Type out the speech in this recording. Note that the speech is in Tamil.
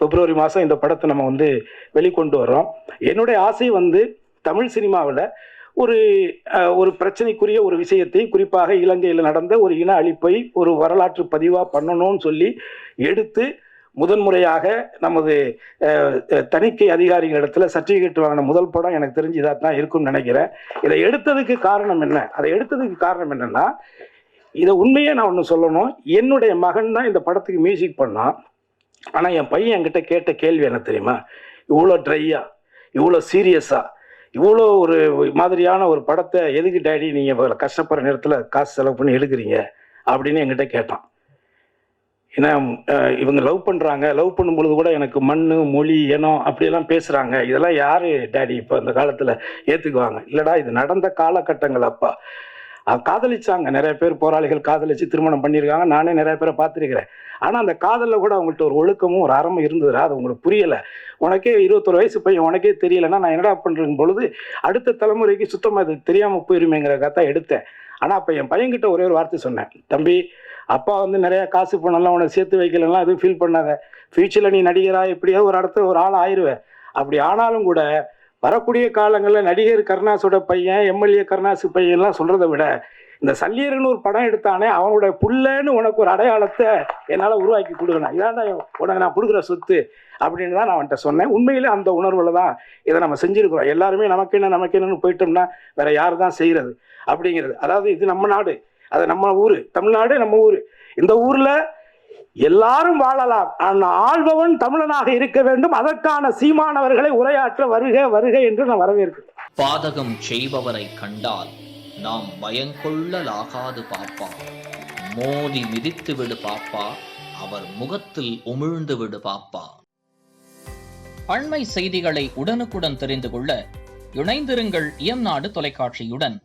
பிப்ரவரி மாதம் இந்த படத்தை நம்ம வந்து வெளிக்கொண்டு வர்றோம். என்னுடைய ஆசை வந்து தமிழ் சினிமாவில் ஒரு ஒரு பிரச்சனைக்குரிய ஒரு விஷயத்தை, குறிப்பாக இலங்கையில் நடந்த ஒரு இன அழிப்பை ஒரு வரலாற்று பதிவாக பண்ணணும்னு சொல்லி எடுத்து முதன்முறையாக நமது தணிக்கை அதிகாரிகளிடத்தில் சர்டிஃபிகேட் வாங்கின முதல் படம் எனக்கு தெரிஞ்சு இதாக தான் இருக்கும்னு நினைக்கிறேன். இதை எடுத்ததுக்கு காரணம் என்ன? அதை எடுத்ததுக்கு காரணம் என்னன்னா, இதை உண்மையே நான் ஒன்று சொல்லணும். என்னுடைய மகன் தான் இந்த படத்துக்கு மியூசிக் பண்ணான். ஆனால் என் பையன் என்கிட்ட கேட்ட கேள்வி என்ன தெரியுமா? இவ்வளோ ட்ரையா, இவ்வளோ சீரியஸா, இவ்வளோ ஒரு மாதிரியான ஒரு படத்தை எதுக்கு டேடி நீங்கள் கஷ்டப்படுற நேரத்தில் காசு செலவு பண்ணி எடுக்கிறீங்க அப்படின்னு என்கிட்ட கேட்டான். ஏன்னா இவங்க லவ் பண்ணுறாங்க, லவ் பண்ணும்பொழுது கூட எனக்கு மண், மொழி, இனம் அப்படியெல்லாம் பேசுகிறாங்க. இதெல்லாம் யார் டேடி இப்போ இந்த காலத்தில் ஏற்றுக்குவாங்க? இல்லைடா, இது நடந்த காலகட்டங்கள். அப்பா காதலிச்சாங்க, நிறைய பேர் போராளிகள் காதலிச்சு திருமணம் பண்ணியிருக்காங்க. நானே நிறைய பேரை பார்த்துருக்கிறேன். ஆனால் அந்த காதலில் கூட அவங்கள்ட்ட ஒரு ஒழுக்கமும் ஒரு அறமும் இருந்ததுடா. அது உங்களுக்கு புரியலை. உனக்கே 21 வயசு பையன், உனக்கே தெரியலைன்னா நான் என்னடா பண்ணுறேன் பொழுது அடுத்த தலைமுறைக்கு சுத்தமாக இது தெரியாமல் போயிருமேங்கிறக்காக தான் எடுத்தேன். ஆனால் அப்போ என் பையன்கிட்ட ஒரே ஒரு வார்த்தை சொன்னேன். தம்பி, அப்பா வந்து நிறையா காசு பணம்லாம் உனக்கு சேர்த்து வைக்கலாம், எதுவும் ஃபீல் பண்ணாத. ஃபியூச்சரில் நீ நடிகராக எப்படியாவது ஒரு இடத்துல ஒரு ஆள் ஆயிடுவேன். அப்படி ஆனாலும் கூட வரக்கூடிய காலங்களில் நடிகர் கருணாஸோட பையன், எம்எல்ஏ கருணாசு பையன்லாம் சொல்கிறத விட இந்த சல்லியர்னு ஒரு படம் எடுத்தானே அவனோட புள்ளன்னு உனக்கு ஒரு அடையாளத்தை என்னால் உருவாக்கி கொடுக்கணும். இதாண்டா உனக்கு நான் கொடுக்குற சொத்து அப்படின்னு தான் நான் அவன்கிட்ட சொன்னேன். உண்மையிலே அந்த உணர்வில் தான் இதை நம்ம செஞ்சுருக்கிறோம். எல்லாருமே நமக்கு என்னன்னு போயிட்டோம்னா வேற யார் தான் செய்கிறது அப்படிங்கிறது. அதாவது இது நம்ம நாடு, அது நம்ம ஊர், தமிழ்நாடு நம்ம ஊர். இந்த ஊரில் எல்லாரும் வாழலாம், ஆனால் ஆள்பவன் தமிழனாக இருக்க வேண்டும். அதற்கான சீமானவர்களை உரையாற்ற வருக வருக என்று நான் வரவேற்கிறேன். பாதகம் செய்பவரை கண்டால் நாம் பயங்கொள்ளலாகாது பாப்பா, மோதி மிதித்து விடு பாப்பா, அவர் முகத்தில் உமிழ்ந்து விடு பாப்பா. அண்மை செய்திகளை உடனுக்குடன் தெரிந்து கொள்ள இணைந்திருங்கள் இயம்நாடு தொலைக்காட்சியுடன்.